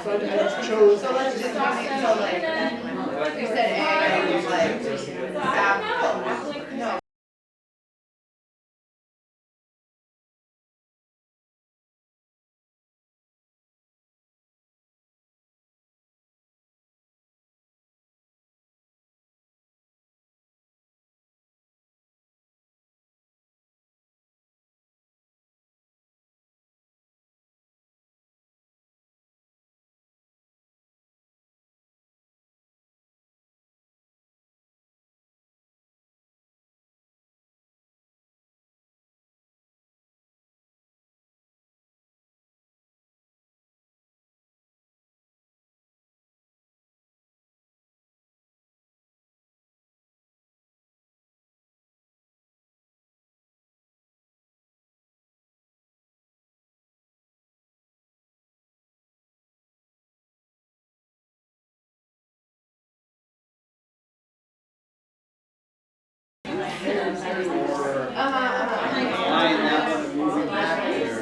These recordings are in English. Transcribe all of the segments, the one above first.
So I just chose. So let's just talk. So like, you said A, I was like, apple. No.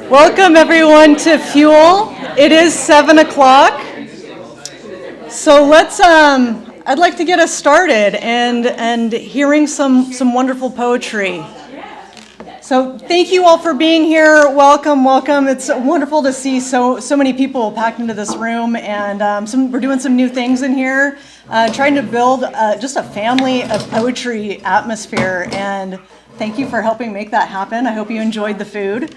Welcome everyone to Fuel. It is 7 o'clock. So let's, I'd like to get us started and hearing some wonderful poetry. So thank you all for being here. Welcome, welcome. It's wonderful to see so many people packed into this room, and we're doing some new things in here, trying to build just a family of poetry atmosphere, and thank you for helping make that happen. I hope you enjoyed the food.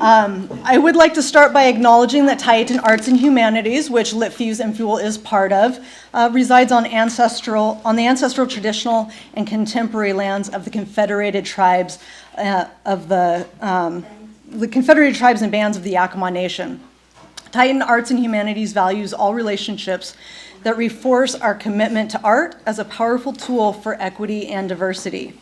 I would like to start by acknowledging that Tieton Arts and Humanities, which LiTFUSE FUEL is part of, resides on the ancestral, traditional, and contemporary lands of the Confederated Tribes the Confederated Tribes and Bands of the Yakima Nation. Tieton Arts and Humanities values all relationships that reinforce our commitment to art as a powerful tool for equity and diversity.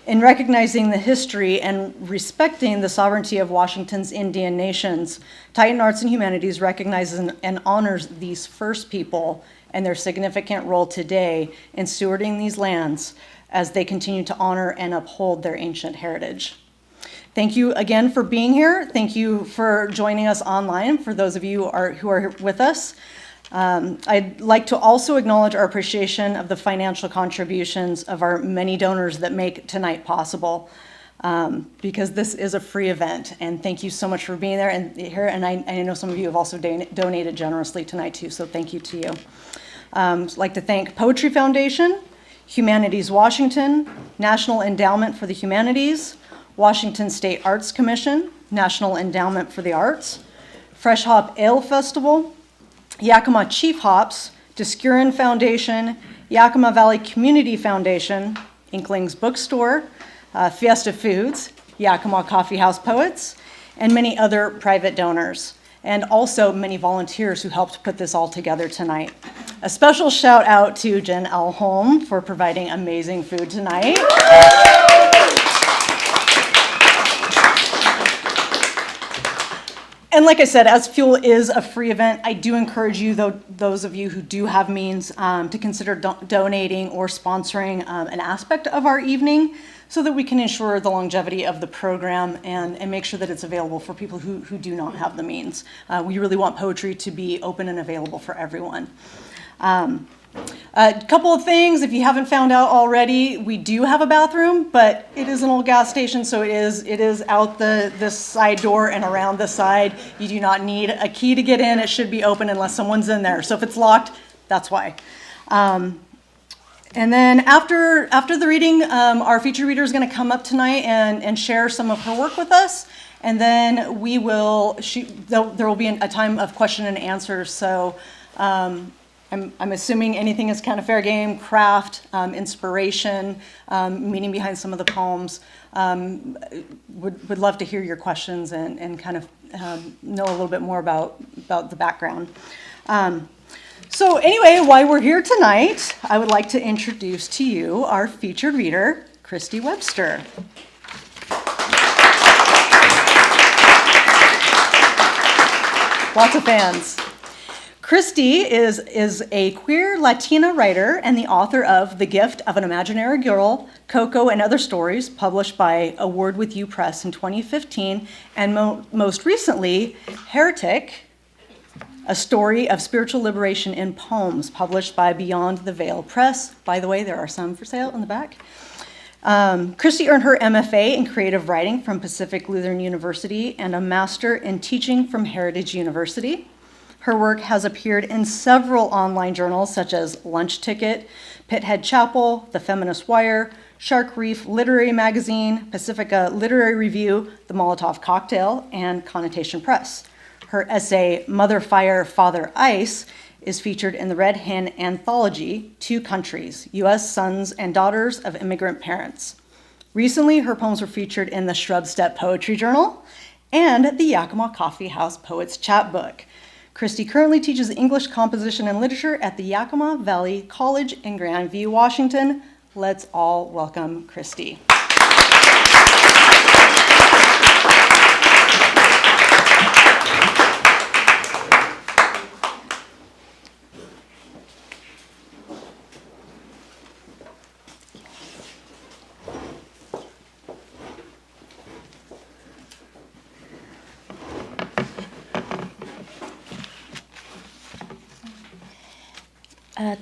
In recognizing the history and respecting the sovereignty of Washington's Indian nations, Tieton Arts and Humanities recognizes and honors these first people and their significant role today in stewarding these lands as they continue to honor and uphold their ancient heritage. Thank you again for being here. Thank you for joining us online, for those of you who are with us. I'd like to also acknowledge our appreciation of the financial contributions of our many donors that make tonight possible, because this is a free event, and thank you so much for being there and here. And I know some of you have also donated generously tonight too, so thank you to you. I'd like to thank Poetry Foundation, Humanities Washington, National Endowment for the Humanities, Washington State Arts Commission, National Endowment for the Arts, Fresh Hop Ale Festival, Yakima Chief Hops, Discurin Foundation, Yakima Valley Community Foundation, Inklings Bookstore, Fiesta Foods, Yakima Coffeehouse Poets, and many other private donors, and also many volunteers who helped put this all together tonight. A special shout out to Jen Elholm for providing amazing food tonight. And like I said, as Fuel is a free event, I do encourage you, those of you who do have means, to consider donating or sponsoring an aspect of our evening so that we can ensure the longevity of the program and make sure that it's available for people who do not have the means. We really want poetry to be open and available for everyone. A couple of things, if you haven't found out already, we do have a bathroom, but it is an old gas station, so it is out this side door and around the side. You do not need a key to get in. It should be open unless someone's in there. So if it's locked, that's why. And then after the reading, our featured reader is going to come up tonight and share some of her work with us. And then there will be a time of question and answers. So I'm assuming anything is kind of fair game, craft, inspiration, meaning behind some of the poems. Would love to hear your questions and kind of know a little bit more about the background. So anyway, while we're here tonight, I would like to introduce to you our featured reader, Kristy Webster. Lots of fans. Kristy is a queer Latina writer and the author of The Gift of an Imaginary Girl, Coco and Other Stories, published by A Word With You Press in 2015, and most recently, Heretic, a story of spiritual liberation in poems, published by Beyond the Veil Press. By the way, there are some for sale in the back. Kristy earned her MFA in creative writing from Pacific Lutheran University and a master in teaching from Heritage University. Her work has appeared in several online journals such as Lunch Ticket, Pithead Chapel, The Feminist Wire, Reef Literary Magazine, Pacifica Literary Review, The Molotov Cocktail, and Connotation Press. Her essay, Mother Fire, Father Ice, is featured in the Red Hen anthology, Two Countries, U.S. Sons and Daughters of Immigrant Parents. Recently, her poems were featured in the Shrub-Steppe Poetry Journal and the Yakima Coffeehouse Poets Chapbook. Kristy currently teaches English composition and literature at the Yakima Valley College in Grandview, Washington. Let's all welcome Kristy.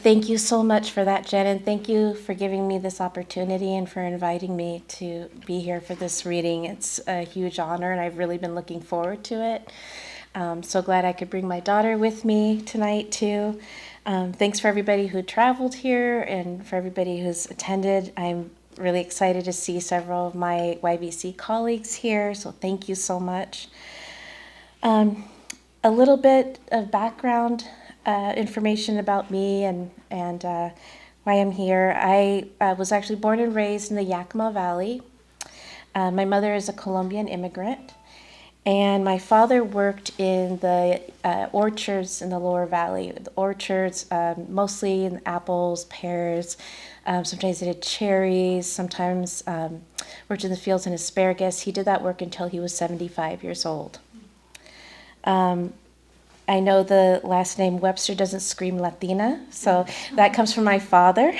Thank you so much for that, Jen, and thank you for giving me this opportunity and for inviting me to be here for this reading. It's a huge honor, and I've really been looking forward to it. So glad I could bring my daughter with me tonight, too. Thanks for everybody who traveled here and for everybody who's attended. I'm really excited to see several of my YVC colleagues here, so thank you so much. A little bit of background information about me and why I'm here. I was actually born and raised in the Yakima Valley. My mother is a Colombian immigrant, and my father worked in the orchards in the lower valley. The orchards, mostly in apples, pears, sometimes they did cherries, sometimes worked in the fields in asparagus. He did that work until he was 75 years old. I know the last name Webster doesn't scream Latina, so that comes from my father.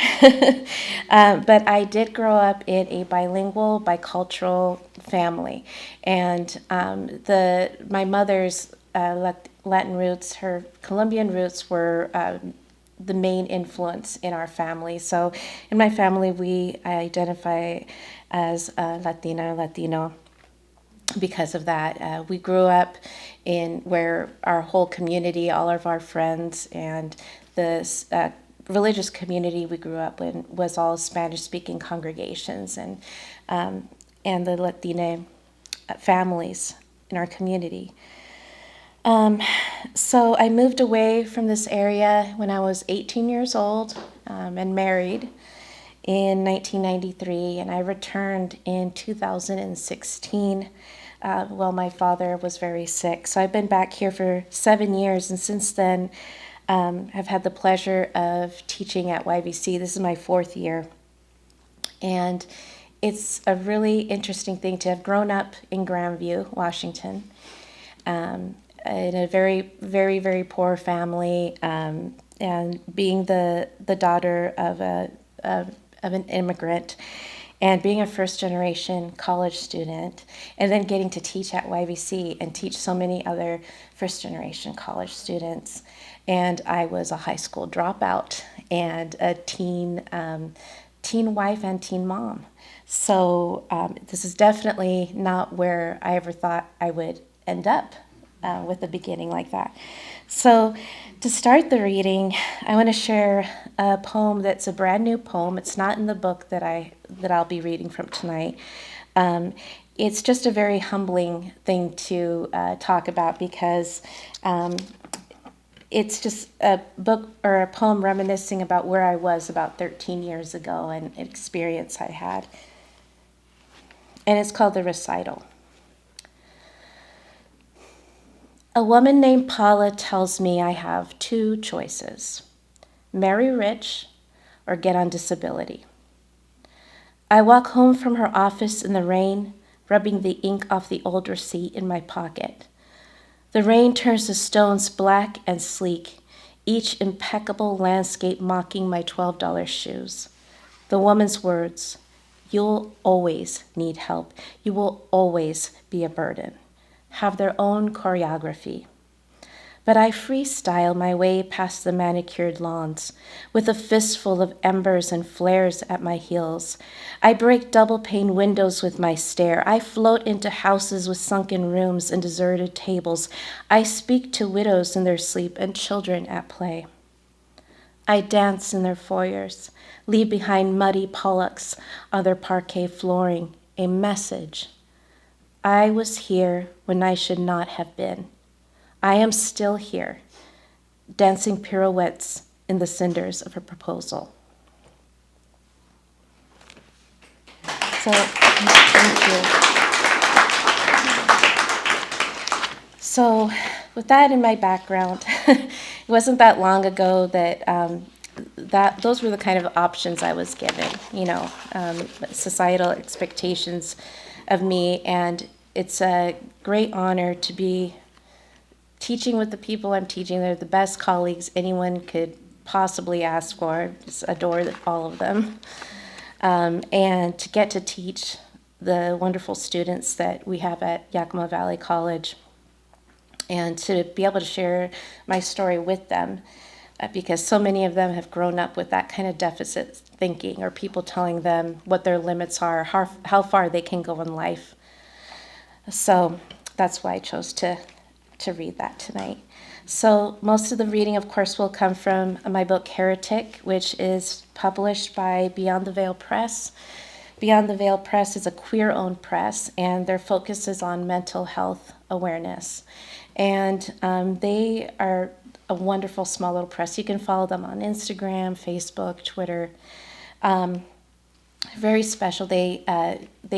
But I did grow up in a bilingual, bicultural family. And my mother's Latin roots, her Colombian roots were the main influence in our family. So in my family, we identify as Latina, Latino. Because of that, we grew up in where our whole community, all of our friends, and the religious community we grew up in was all Spanish-speaking congregations and the Latina families in our community. So I moved away from this area when I was 18 years old and married in 1993, and I returned in 2016. While my father was very sick. So I've been back here for 7 years, and since then I've had the pleasure of teaching at YVC. This is my 4th year. And it's a really interesting thing to have grown up in Grandview, Washington, in a very, very, very poor family, and being the daughter of an immigrant, and being a first-generation college student, and then getting to teach at YVC and teach so many other first-generation college students. And I was a high school dropout and a teen wife and teen mom. So this is definitely not where I ever thought I would end up with a beginning like that. So to start the reading, I want to share a poem that's a brand new poem. It's not in the book that I'll be reading from tonight. It's just a very humbling thing to talk about because it's just a book or a poem reminiscing about where I was about 13 years ago and an experience I had. And it's called The Recital. A woman named Paula tells me I have 2 choices: marry rich or get on disability. I walk home from her office in the rain, rubbing the ink off the old receipt in my pocket. The rain turns the stones black and sleek, each impeccable landscape mocking my $12 shoes. The woman's words: you'll always need help. You will always be a burden. Have their own choreography. But I freestyle my way past the manicured lawns, with a fistful of embers and flares at my heels. I break double-pane windows with my stare. I float into houses with sunken rooms and deserted tables. I speak to widows in their sleep and children at play. I dance in their foyers, leave behind muddy Pollocks on their parquet flooring, a message. I was here when I should not have been. I am still here, dancing pirouettes in the cinders of a proposal. So, thank you. So, with that in my background, it wasn't that long ago that those were the kind of options I was given, societal expectations of me, and it's a great honor to be teaching with the people I'm teaching. They're the best colleagues anyone could possibly ask for. Just adore all of them. And to get to teach the wonderful students that we have at Yakima Valley College, and to be able to share my story with them, because so many of them have grown up with that kind of deficit thinking, or people telling them what their limits are, how far they can go in life. So that's why I chose to read that tonight. So most of the reading, of course, will come from my book Heretic, which is published by Beyond the Veil Press. Beyond the Veil Press is a queer-owned press, and their focus is on mental health awareness. And they are a wonderful small little press. You can follow them on Instagram, Facebook, Twitter. Very special. They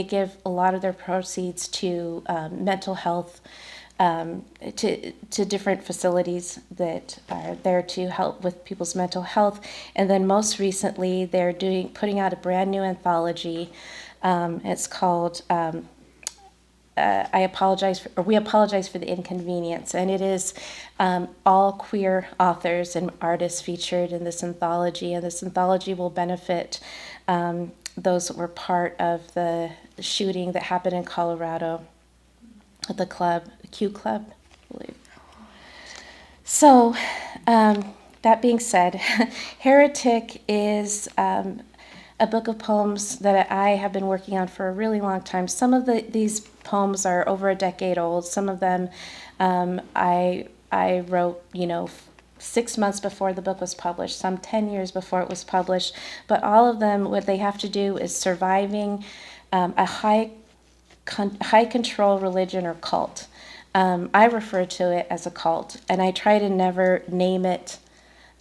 give a lot of their proceeds to mental health, to different facilities that are there to help with people's mental health. And then most recently, they're putting out a brand new anthology. It's called We Apologize for the Inconvenience, and it is all queer authors and artists featured in this anthology, and this anthology will benefit those that were part of the shooting that happened in Colorado at the club, the Q Club, I believe. So, that being said, Heretic is a book of poems that I have been working on for a really long time. Some of these poems are over a decade old. Some of them I wrote, 6 months before the book was published, some 10 years before it was published. But all of them, what they have to do is surviving a high control religion or cult. I refer to it as a cult, and I try to never name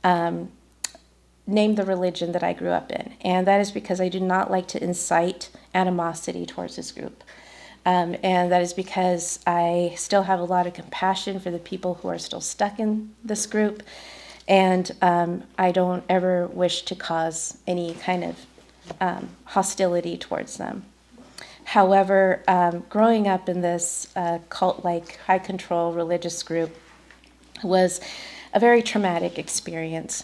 the religion that I grew up in. And that is because I do not like to incite animosity towards this group. And that is because I still have a lot of compassion for the people who are still stuck in this group. And I don't ever wish to cause any kind of hostility towards them. However, growing up in this cult-like, high-control religious group was a very traumatic experience.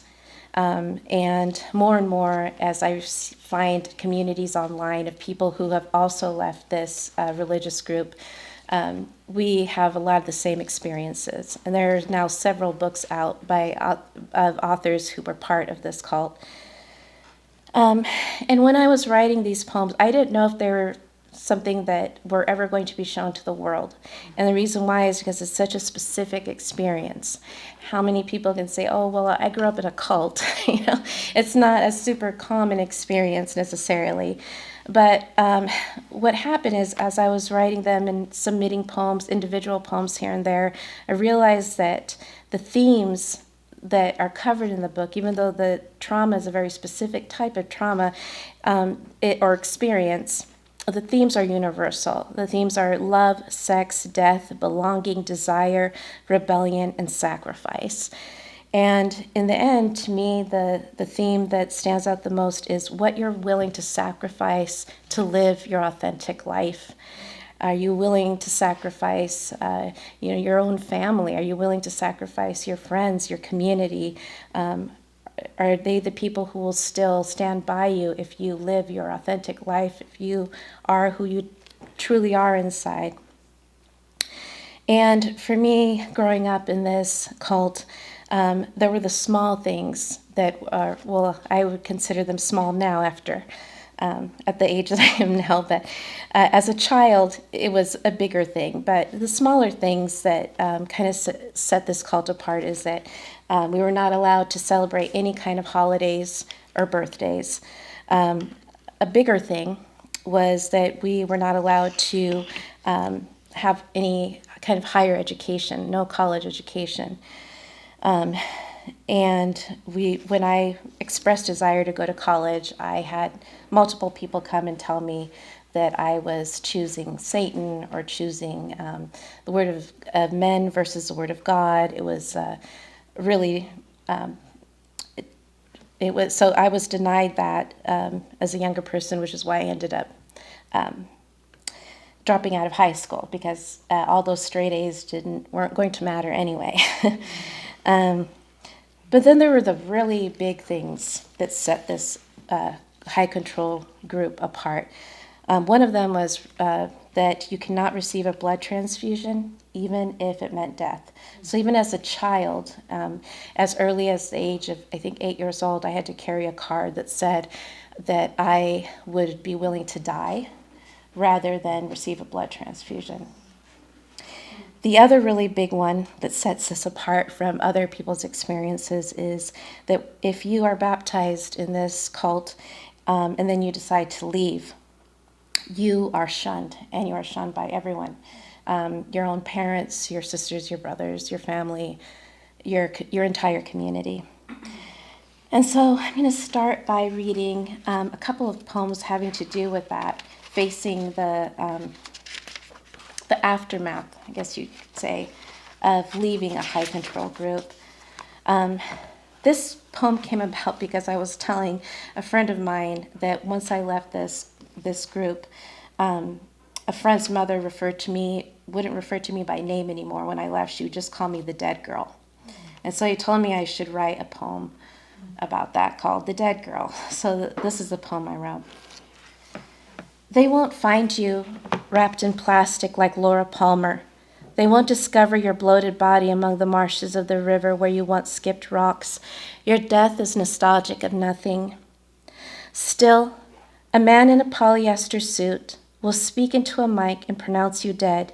And more as I find communities online of people who have also left this religious group, we have a lot of the same experiences. And there's now several books out of authors who were part of this cult. And when I was writing these poems, I didn't know if they were something that were ever going to be shown to the world. And the reason why is because it's such a specific experience. How many people can say, oh, well, I grew up in a cult? It's not a super common experience necessarily. But what happened is, as I was writing them and submitting poems, individual poems here and there, I realized that the themes that are covered in the book, even though the trauma is a very specific type of trauma or experience, the themes are universal. The themes are love, sex, death, belonging, desire, rebellion, and sacrifice. And in the end, to me, the theme that stands out the most is what you're willing to sacrifice to live your authentic life. Are you willing to sacrifice your own family? Are you willing to sacrifice your friends, your community? Are they the people who will still stand by you if you live your authentic life, if you are who you truly are inside? And for me, growing up in this cult, there were the small things that are, well, I would consider them small now after, at the age that I am now, but as a child, it was a bigger thing. But the smaller things that kind of set this cult apart is that we were not allowed to celebrate any kind of holidays or birthdays. A bigger thing was that we were not allowed to have any kind of higher education, no college education. And when I expressed desire to go to college, I had multiple people come and tell me that I was choosing Satan or choosing the word of men versus the word of God. It was really, it was, so I was denied that as a younger person, which is why I ended up dropping out of high school, because all those straight A's weren't going to matter anyway. But then there were the really big things that set this high control group apart. One of them was that you cannot receive a blood transfusion, even if it meant death. So even as a child, as early as the age of, I think, 8 years old, I had to carry a card that said that I would be willing to die rather than receive a blood transfusion. The other really big one that sets us apart from other people's experiences is that if you are baptized in this cult and then you decide to leave, you are shunned, and you are shunned by everyone. Your own parents, your sisters, your brothers, your family, your entire community. And so I'm going to start by reading a couple of poems having to do with that, facing the aftermath, I guess you could say, of leaving a high control group. This poem came about because I was telling a friend of mine that once I left this group, a friend's mother wouldn't refer to me by name anymore. When I left, she would just call me the dead girl. And so he told me I should write a poem about that called The Dead Girl. So this is the poem I wrote. They won't find you wrapped in plastic like Laura Palmer. They won't discover your bloated body among the marshes of the river where you once skipped rocks. Your death is nostalgic of nothing. Still, a man in a polyester suit will speak into a mic and pronounce you dead.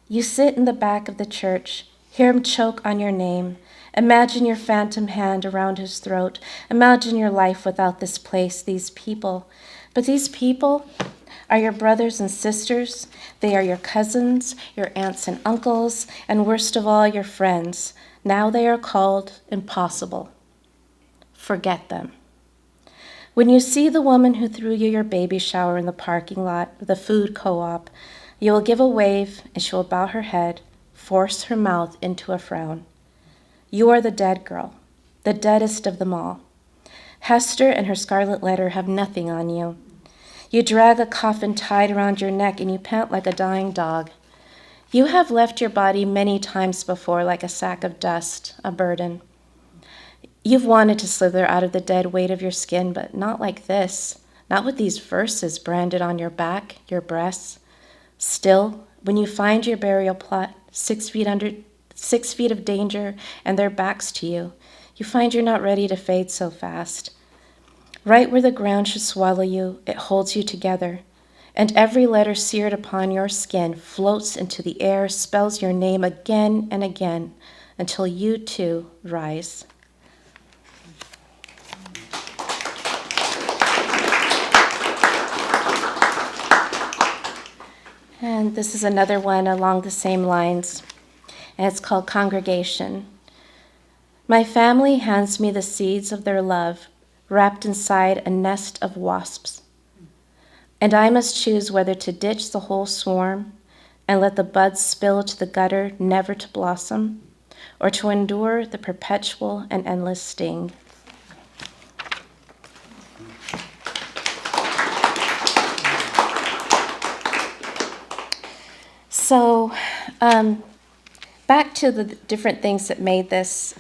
You sit in the back of the church, hear him choke on your name. Imagine your phantom hand around his throat. Imagine your life without this place, these people. But these people are your brothers and sisters. They are your cousins, your aunts and uncles, and worst of all, your friends. Now they are called impossible. Forget them. When you see the woman who threw you your baby shower in the parking lot of the food co-op, you will give a wave and she will bow her head, force her mouth into a frown. You are the dead girl, the deadest of them all. Hester and her scarlet letter have nothing on you. You drag a coffin tied around your neck and you pant like a dying dog. You have left your body many times before like a sack of dust, a burden. You've wanted to slither out of the dead weight of your skin, but not like this, not with these verses branded on your back, your breasts. Still, when you find your burial plot 6 feet of danger and their backs to you, you find you're not ready to fade so fast. Right where the ground should swallow you, it holds you together, and every letter seared upon your skin floats into the air, spells your name again and again, until you too rise. And this is another one along the same lines, and it's called Congregation. My family hands me the seeds of their love, wrapped inside a nest of wasps. And I must choose whether to ditch the whole swarm and let the buds spill to the gutter, never to blossom, or to endure the perpetual and endless sting. So, back to the different things that made this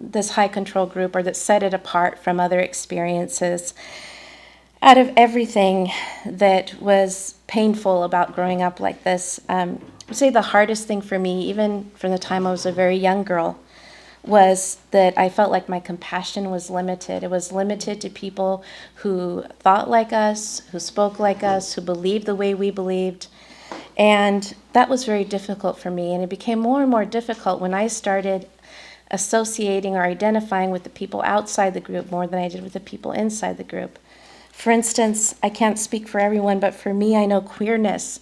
this high control group, or that set it apart from other experiences. Out of everything that was painful about growing up like this, would say the hardest thing for me, even from the time I was a very young girl, was that I felt like my compassion was limited. It was limited to people who thought like us, who spoke like us, who believed the way we believed. And that was very difficult for me. And it became more and more difficult when I started associating or identifying with the people outside the group more than I did with the people inside the group. For instance, I can't speak for everyone, but for me, I know queerness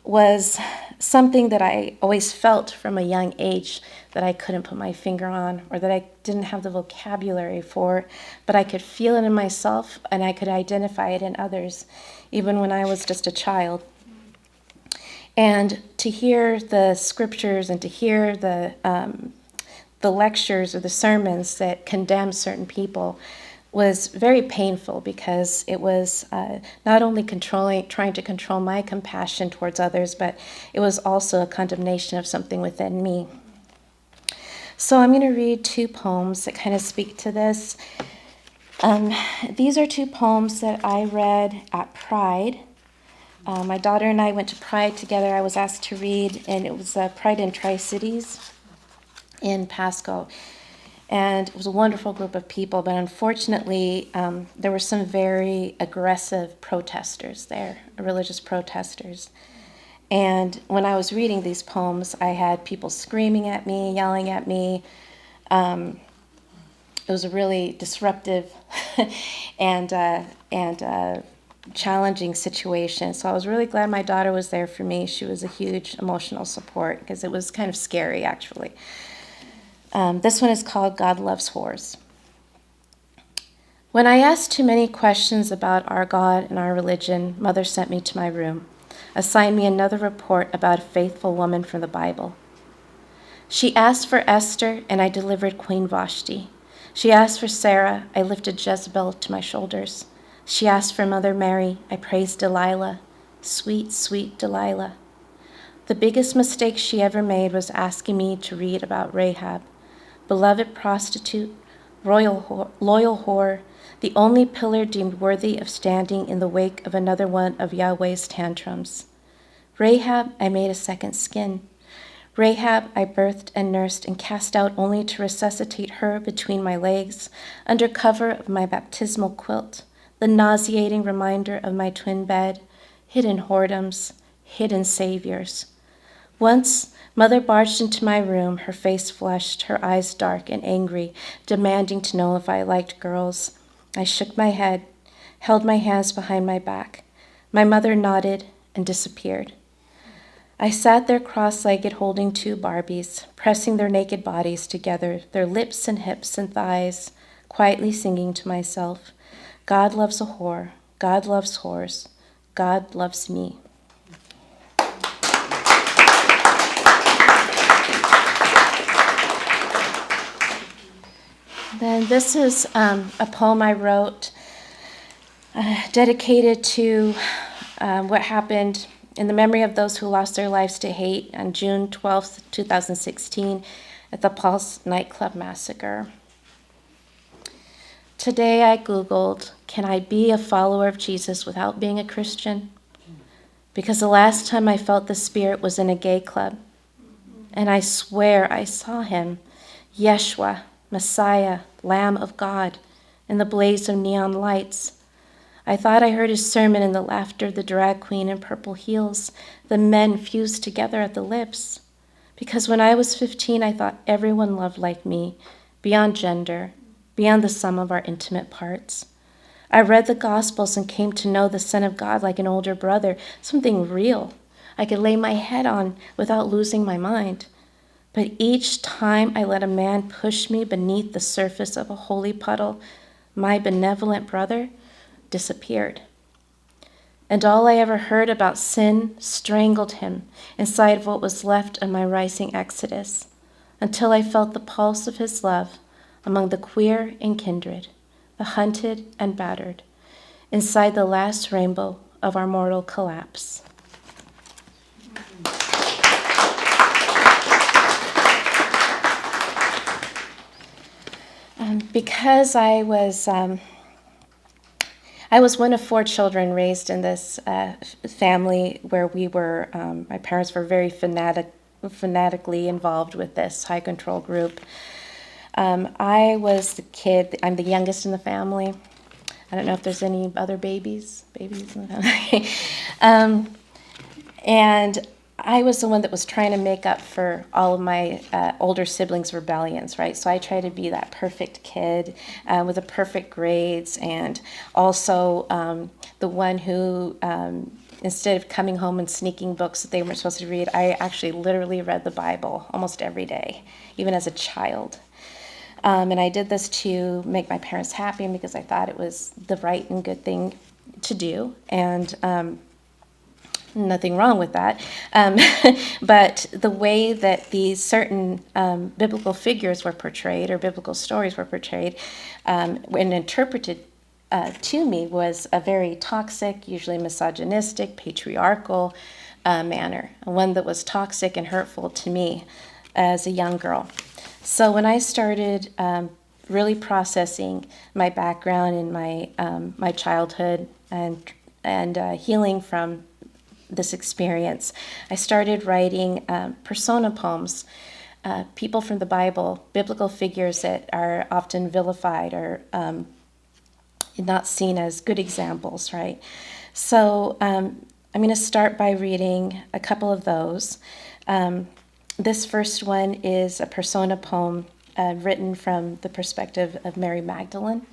was something that I always felt from a young age that I couldn't put my finger on, or that I didn't have the vocabulary for, but I could feel it in myself and I could identify it in others, even when I was just a child. And to hear the scriptures and to hear the lectures or the sermons that condemn certain people was very painful, because it was not only trying to control my compassion towards others, but it was also a condemnation of something within me. So I'm going to read two poems that kind of speak to this. These are two poems that I read at Pride. My daughter and I went to Pride together. I was asked to read, and it was Pride in Tri-Cities in Pasco. And it was a wonderful group of people, but unfortunately, there were some very aggressive protesters there, religious protesters. And when I was reading these poems, I had people screaming at me, yelling at me. It was a really disruptive and challenging situation. So I was really glad my daughter was there for me. She was a huge emotional support, because it was kind of scary, actually. This one is called God Loves Whores. When I asked too many questions about our God and our religion, Mother sent me to my room, assigned me another report about a faithful woman from the Bible. She asked for Esther, and I delivered Queen Vashti. She asked for Sarah, I lifted Jezebel to my shoulders. She asked for Mother Mary, I praised Delilah, sweet, sweet Delilah. The biggest mistake she ever made was asking me to read about Rahab, beloved prostitute, loyal whore, the only pillar deemed worthy of standing in the wake of another one of Yahweh's tantrums. Rahab, I made a second skin. Rahab, I birthed and nursed and cast out only to resuscitate her between my legs, under cover of my baptismal quilt, the nauseating reminder of my twin bed, hidden whoredoms, hidden saviors. Once, Mother barged into my room, her face flushed, her eyes dark and angry, demanding to know if I liked girls. I shook my head, held my hands behind my back. My mother nodded and disappeared. I sat there cross-legged holding two Barbies, pressing their naked bodies together, their lips and hips and thighs, quietly singing to myself, God loves a whore, God loves whores, God loves me. Then this is a poem I wrote dedicated to what happened in the memory of those who lost their lives to hate on June 12th, 2016 at the Pulse nightclub massacre. Today I Googled, can I be a follower of Jesus without being a Christian? Because the last time I felt the Spirit was in a gay club. And I swear I saw him, Yeshua, Messiah, Lamb of God, in the blaze of neon lights. I thought I heard his sermon in the laughter of the drag queen in purple heels, the men fused together at the lips. Because when I was 15, I thought everyone loved like me, beyond gender, beyond the sum of our intimate parts. I read the Gospels and came to know the Son of God like an older brother, something real I could lay my head on without losing my mind. But each time I let a man push me beneath the surface of a holy puddle, my benevolent brother disappeared. And all I ever heard about sin strangled him inside of what was left of my rising exodus, until I felt the pulse of his love among the queer and kindred, the hunted and battered, inside the last rainbow of our mortal collapse. Because I I was one of 4 children raised in this family where we were, my parents were very fanatically involved with this high control group. I was the kid, I'm the youngest in the family. I don't know if there's any other babies in the family. And I was the one that was trying to make up for all of my older siblings' rebellions, right? So I tried to be that perfect kid with the perfect grades, and also the one who, instead of coming home and sneaking books that they weren't supposed to read, I actually literally read the Bible almost every day, even as a child. And I did this to make my parents happy because I thought it was the right and good thing to do, and nothing wrong with that. But the way that these certain biblical figures were portrayed, or biblical stories were portrayed, when interpreted to me, was a very toxic, usually misogynistic, patriarchal manner, one that was toxic and hurtful to me as a young girl. So when I started really processing my background and my childhood and healing from this experience, I started writing persona poems, people from the Bible, biblical figures that are often vilified or not seen as good examples, right? So I'm going to start by reading a couple of those. This first one is a persona poem written from the perspective of Mary Magdalene.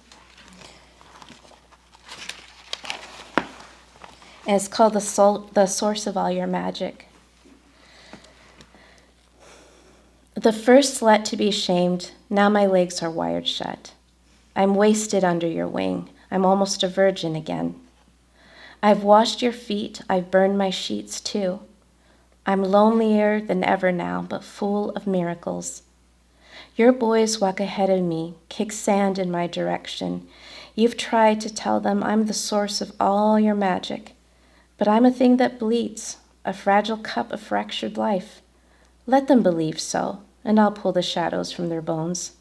And it's called The Source of All Your Magic. The first slut to be shamed, now my legs are wired shut. I'm wasted under your wing, I'm almost a virgin again. I've washed your feet, I've burned my sheets too. I'm lonelier than ever now, but full of miracles. Your boys walk ahead of me, kick sand in my direction. You've tried to tell them I'm the source of all your magic, but I'm a thing that bleeds, a fragile cup of fractured life. Let them believe so, and I'll pull the shadows from their bones.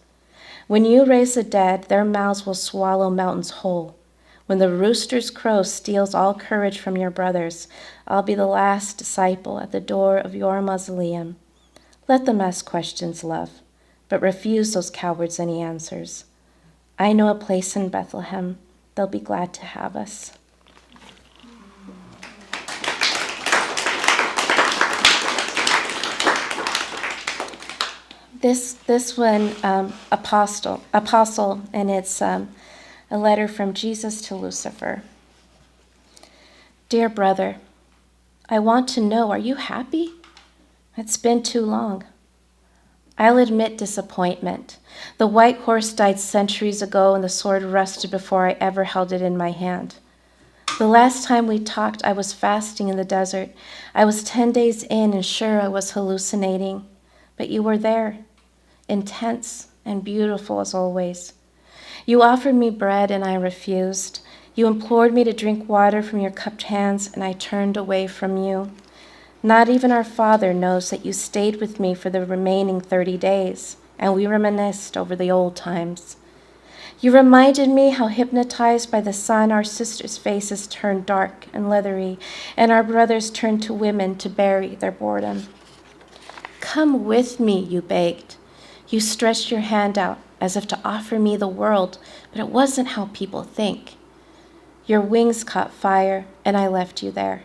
When you raise the dead, their mouths will swallow mountains whole. When the rooster's crow steals all courage from your brothers, I'll be the last disciple at the door of your mausoleum. Let them ask questions, love, but refuse those cowards any answers. I know a place in Bethlehem. They'll be glad to have us. This one, Apostle, and it's a letter from Jesus to Lucifer. Dear brother, I want to know, are you happy? It's been too long. I'll admit disappointment. The white horse died centuries ago and the sword rusted before I ever held it in my hand. The last time we talked, I was fasting in the desert. I was 10 days in and sure I was hallucinating, but you were there, intense and beautiful as always. You offered me bread and I refused. You implored me to drink water from your cupped hands and I turned away from you. Not even our Father knows that you stayed with me for the remaining 30 days, and we reminisced over the old times. You reminded me how hypnotized by the sun our sisters' faces turned dark and leathery, and our brothers turned to women to bury their boredom. Come with me, you begged. You stretched your hand out as if to offer me the world, but it wasn't how people think. Your wings caught fire, and I left you there.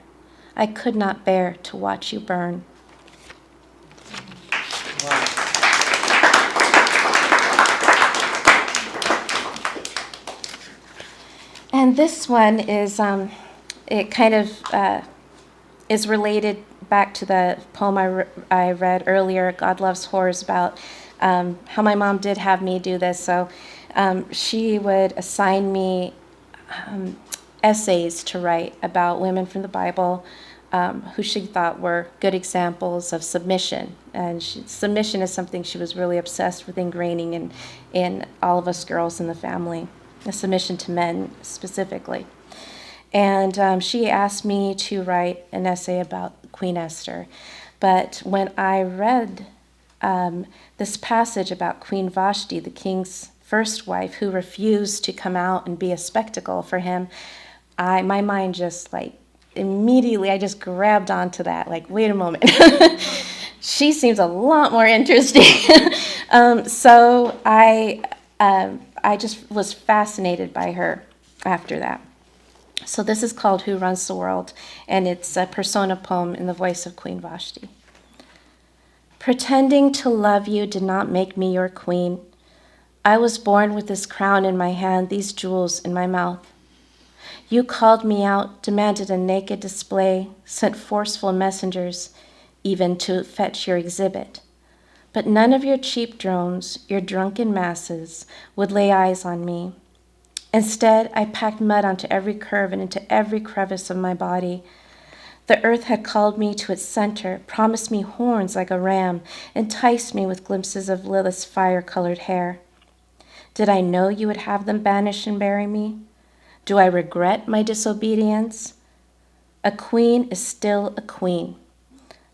I could not bear to watch you burn. Wow. And this one is, it kind of is related back to the poem I read earlier, God Loves Whores, about how my mom did have me do this. So she would assign me essays to write about women from the Bible who she thought were good examples of submission. And submission is something she was really obsessed with ingraining in all of us girls in the family, a submission to men specifically. And she asked me to write an essay about Queen Esther. But when I read this passage about Queen Vashti, the king's first wife who refused to come out and be a spectacle for him, my mind just like immediately, I just grabbed onto that, like, wait a moment. She seems a lot more interesting. So I just was fascinated by her after that. So this is called Who Runs the World, and it's a persona poem in the voice of Queen Vashti. Pretending to love you did not make me your queen. I was born with this crown in my hand, these jewels in my mouth. You called me out, demanded a naked display, sent forceful messengers, even to fetch your exhibit. But none of your cheap drones, your drunken masses, would lay eyes on me. Instead, I packed mud onto every curve and into every crevice of my body. The earth had called me to its center, promised me horns like a ram, enticed me with glimpses of Lilith's fire-colored hair. Did I know you would have them banish and bury me? Do I regret my disobedience? A queen is still a queen,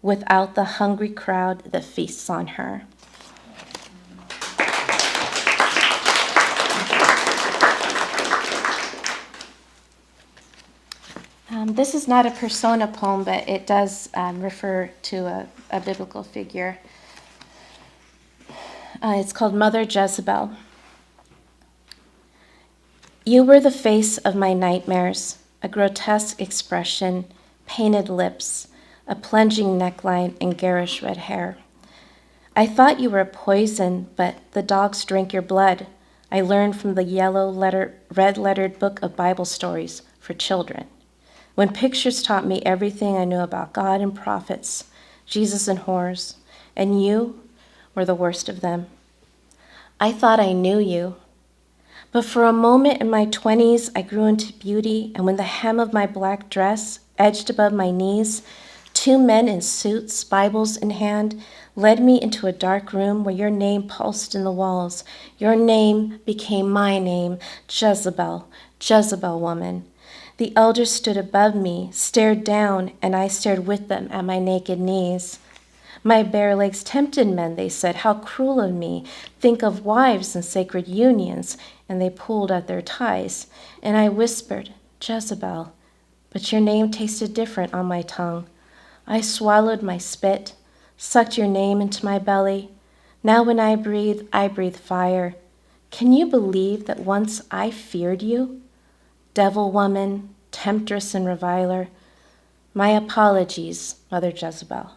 without the hungry crowd that feasts on her. This is not a persona poem, but it does refer to a biblical figure. It's called Mother Jezebel. You were the face of my nightmares, a grotesque expression, painted lips, a plunging neckline, and garish red hair. I thought you were a poison, but the dogs drink your blood. I learned from the red-lettered book of Bible stories for children, when pictures taught me everything I knew about God and prophets, Jesus and whores, and you were the worst of them. I thought I knew you. But for a moment in my 20s, I grew into beauty, and when the hem of my black dress edged above my knees, two men in suits, Bibles in hand, led me into a dark room where your name pulsed in the walls. Your name became my name, Jezebel, Jezebel woman. The elders stood above me, stared down, and I stared with them at my naked knees. My bare legs tempted men, they said, how cruel of me. Think of wives and sacred unions. And they pulled at their ties. And I whispered, Jezebel, but your name tasted different on my tongue. I swallowed my spit, sucked your name into my belly. Now when I breathe fire. Can you believe that once I feared you? Devil woman, temptress and reviler. My apologies, Mother Jezebel.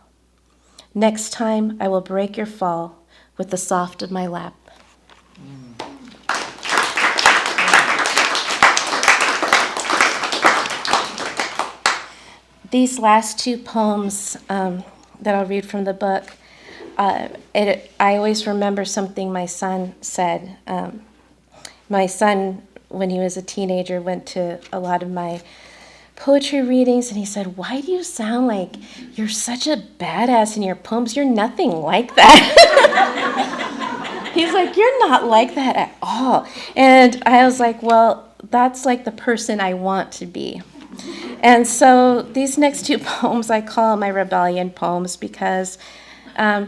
Next time I will break your fall with the soft of my lap. These last two poems that I'll read from the book, I always remember something my son said. My son, when he was a teenager, went to a lot of my poetry readings, and he said, why do you sound like you're such a badass in your poems? You're nothing like that. He's like, you're not like that at all. And I was like, well, that's like the person I want to be. And so these next two poems I call my rebellion poems because they,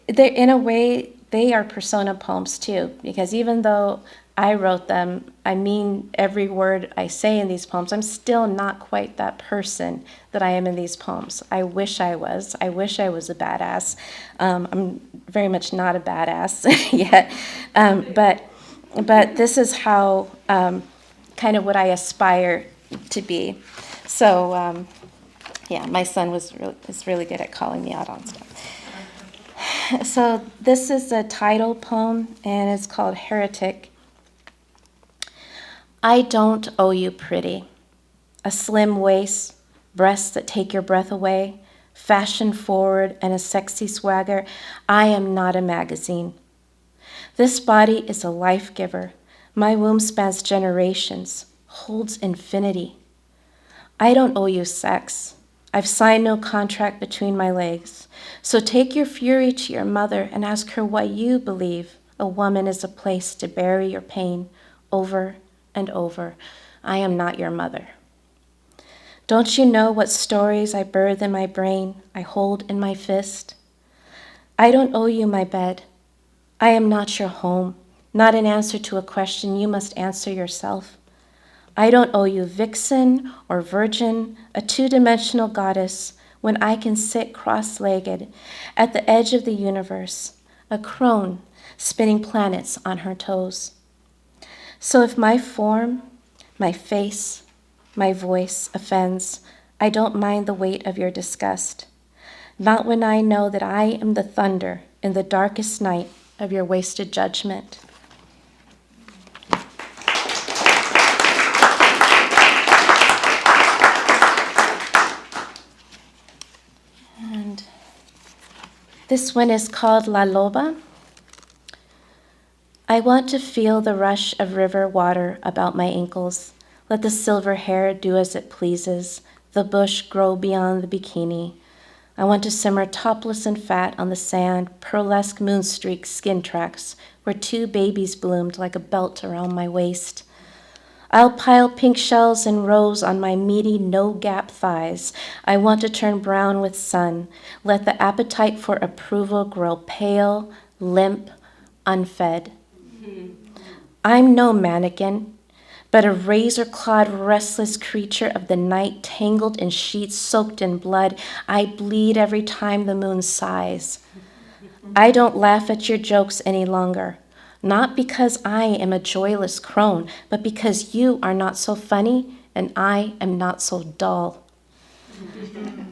in a way, they are persona poems too, because even though I wrote them, I mean every word I say in these poems, I'm still not quite that person that I am in these poems. I wish I was. I wish I was a badass. I'm very much not a badass yet. But this is how kind of what I aspire to be. So yeah, my son is really good at calling me out on stuff. So this is the title poem, and it's called Heretic. I don't owe you pretty. A slim waist, breasts that take your breath away, fashion forward, and a sexy swagger. I am not a magazine. This body is a life giver. My womb spans generations, holds infinity. I don't owe you sex. I've signed no contract between my legs. So take your fury to your mother and ask her why you believe a woman is a place to bury your pain over and over. I am not your mother. Don't you know what stories I birth in my brain, I hold in my fist? I don't owe you my bed. I am not your home. not an answer to a question you must answer yourself. I don't owe you vixen or virgin, a two-dimensional goddess, when I can sit cross-legged at the edge of the universe, a crone spinning planets on her toes. So if my form, my face, my voice offends, I don't mind the weight of your disgust, not when I know that I am the thunder in the darkest night of your wasted judgment. And this one is called La Loba. I want to feel the rush of river water about my ankles. Let the silver hair do as it pleases, the bush grow beyond the bikini. I want to simmer topless and fat on the sand, pearlesque moonstreak skin tracks, where two babies bloomed like a belt around my waist. I'll pile pink shells in rows on my meaty, no-gap thighs. I want to turn brown with sun. Let the appetite for approval grow pale, limp, unfed. I'm no mannequin, but a razor-clawed, restless creature of the night, tangled in sheets, soaked in blood. I bleed every time the moon sighs. I don't laugh at your jokes any longer, not because I am a joyless crone, but because you are not so funny and I am not so dull.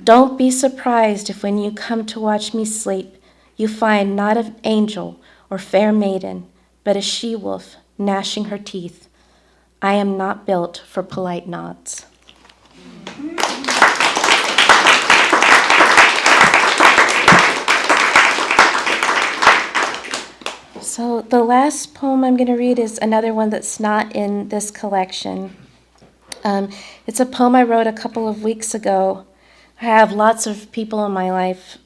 Don't be surprised if when you come to watch me sleep, you find not an angel or fair maiden, but a she-wolf gnashing her teeth. I am not built for polite nods. So the last poem I'm going to read is another one that's not in this collection. It's a poem I wrote a couple of weeks ago. I have lots of people in my life,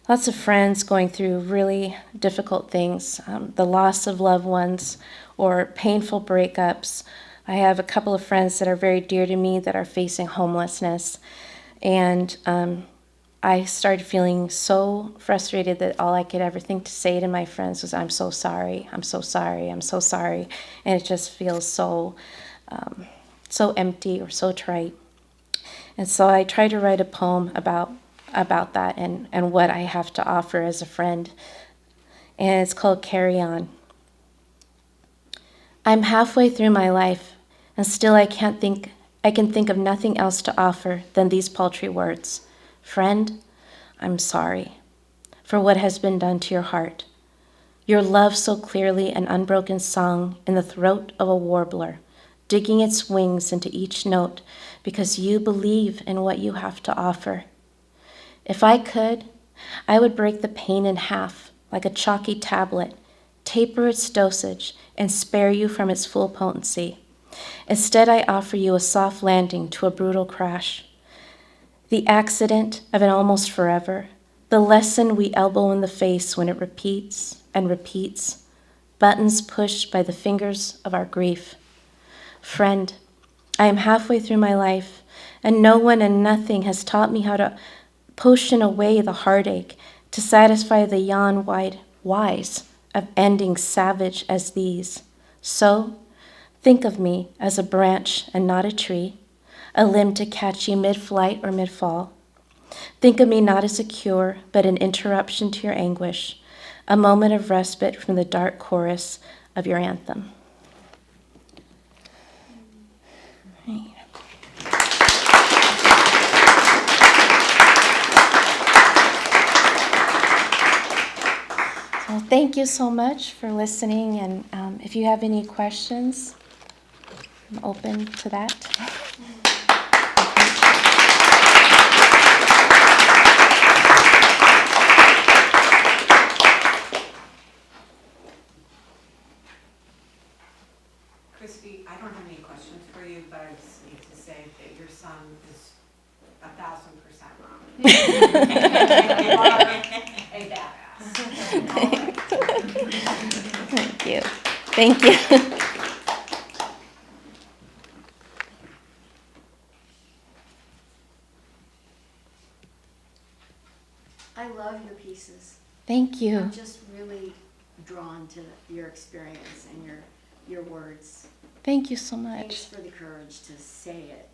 lots of friends going through really difficult things, the loss of loved ones or painful breakups. I have a couple of friends that are very dear to me that are facing homelessness. And I started feeling so frustrated that all I could ever think to say to my friends was, I'm so sorry, I'm so sorry, I'm so sorry. And it just feels so empty or so trite. And so I tried to write a poem about that and what I have to offer as a friend. And it's called Carry On. I'm halfway through my life, and still I can think of nothing else to offer than these paltry words. Friend, I'm sorry for what has been done to your heart. Your love so clearly an unbroken song in the throat of a warbler, digging its wings into each note because you believe in what you have to offer. If I could, I would break the pain in half like a chalky tablet, taper its dosage, and spare you from its full potency. Instead, I offer you a soft landing to a brutal crash. The accident of an almost forever, the lesson we elbow in the face when it repeats and repeats, buttons pushed by the fingers of our grief. Friend, I am halfway through my life, and no one and nothing has taught me how to potion away the heartache to satisfy the yawn-wide whys of endings savage as these. So, think of me as a branch and not a tree, a limb to catch you mid-flight or mid-fall. Think of me not as a cure, but an interruption to your anguish, a moment of respite from the dark chorus of your anthem. So thank you so much for listening, and if you have any questions, I'm open to that. Kristy, I don't have any questions for you, but I just need to say that your son is 1,000% wrong. A badass. Thank you. Thank you. I love your pieces. Thank you. I'm just really drawn to your experience and your words. Thank you so Thanks much. for the courage to say it.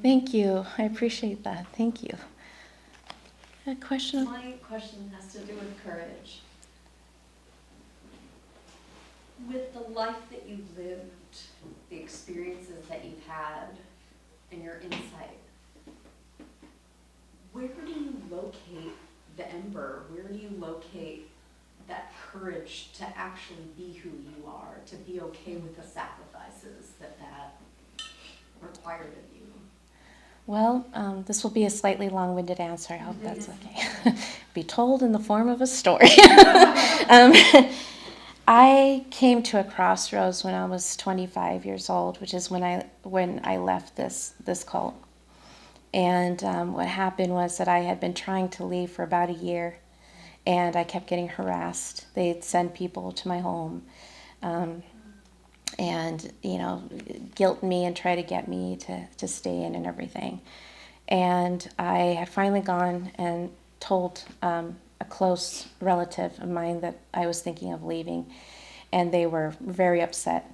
Thank you. I appreciate that. Thank you. A question? My question has to do with courage. With the life that you've lived, the experiences that you've had, and your insight, where do you locate the ember? Where do you locate that courage to actually be who you are, to be okay with the sacrifices that required of you? Well, this will be a slightly long-winded answer. I hope that's okay. Be told in the form of a story. I came to a crossroads when I was 25 years old, which is when I left this cult. And what happened was that I had been trying to leave for about a year, and I kept getting harassed. They'd send people to my home, and guilt me and try to get me to stay in and everything. And I had finally gone and told a close relative of mine that I was thinking of leaving, and they were very upset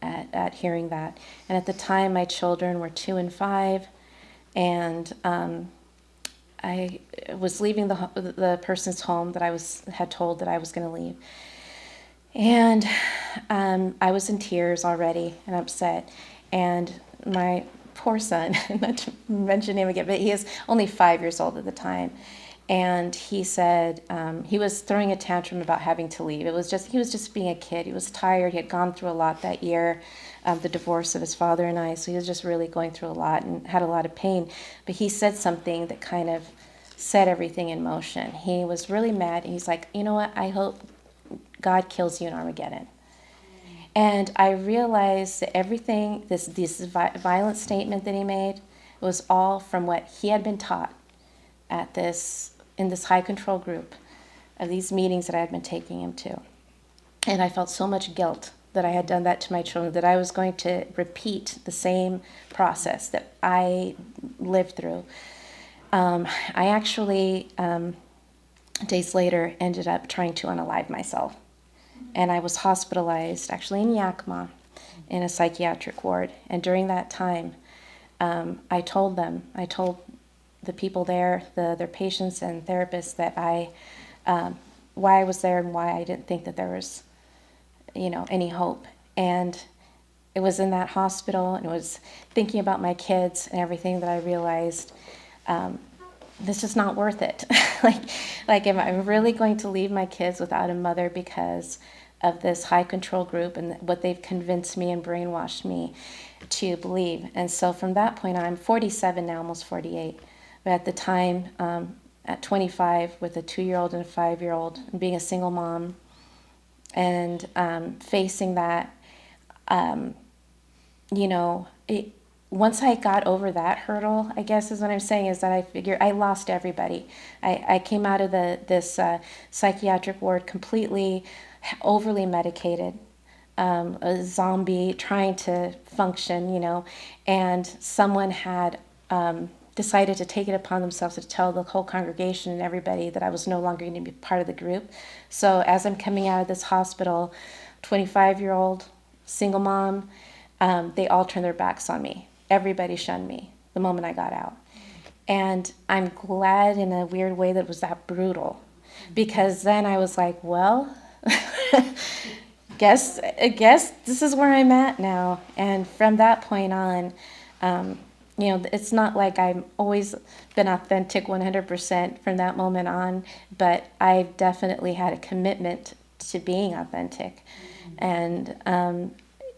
at hearing that. And at the time, my children were 2 and 5, and I was leaving the person's home that I had told that I was going to leave. And I was in tears already and upset. And my poor son, not to mention him again, but he is only 5 years old at the time. And he said he was throwing a tantrum about having to leave. He was just being a kid. He was tired. He had gone through a lot that year, the divorce of his father and I. So he was just really going through a lot and had a lot of pain. But he said something that kind of set everything in motion. He was really mad. And he's like, you know what? I hope God kills you in Armageddon. And I realized that everything, this violent statement that he made, was all from what he had been taught in this high control group of these meetings that I had been taking him to. And I felt so much guilt that I had done that to my children, that I was going to repeat the same process that I lived through. I actually, days later, ended up trying to unalive myself. And I was hospitalized, actually in Yakima, in a psychiatric ward. And during that time, I told the people there, their patients and therapists, that why I was there and why I didn't think that there was, any hope. And it was in that hospital, and it was thinking about my kids and everything, that I realized this is not worth it. like, am I really going to leave my kids without a mother because of this high control group and what they've convinced me and brainwashed me to believe? And so from that point on, I'm 47 now, almost 48. But at the time, at 25, with a 2-year-old and a 5-year-old, and being a single mom, and facing that, once I got over that hurdle, I guess is what I'm saying, is that I figured I lost everybody. I came out of this psychiatric ward completely overly medicated, a zombie trying to function, and someone had decided to take it upon themselves to tell the whole congregation and everybody that I was no longer going to be part of the group. So as I'm coming out of this hospital, 25-year-old, single mom, they all turned their backs on me. Everybody shunned me the moment I got out. And I'm glad in a weird way that it was that brutal, because then I was like, well, I guess this is where I'm at now. And from that point on, it's not like I've always been authentic 100% from that moment on, but I've definitely had a commitment to being authentic. And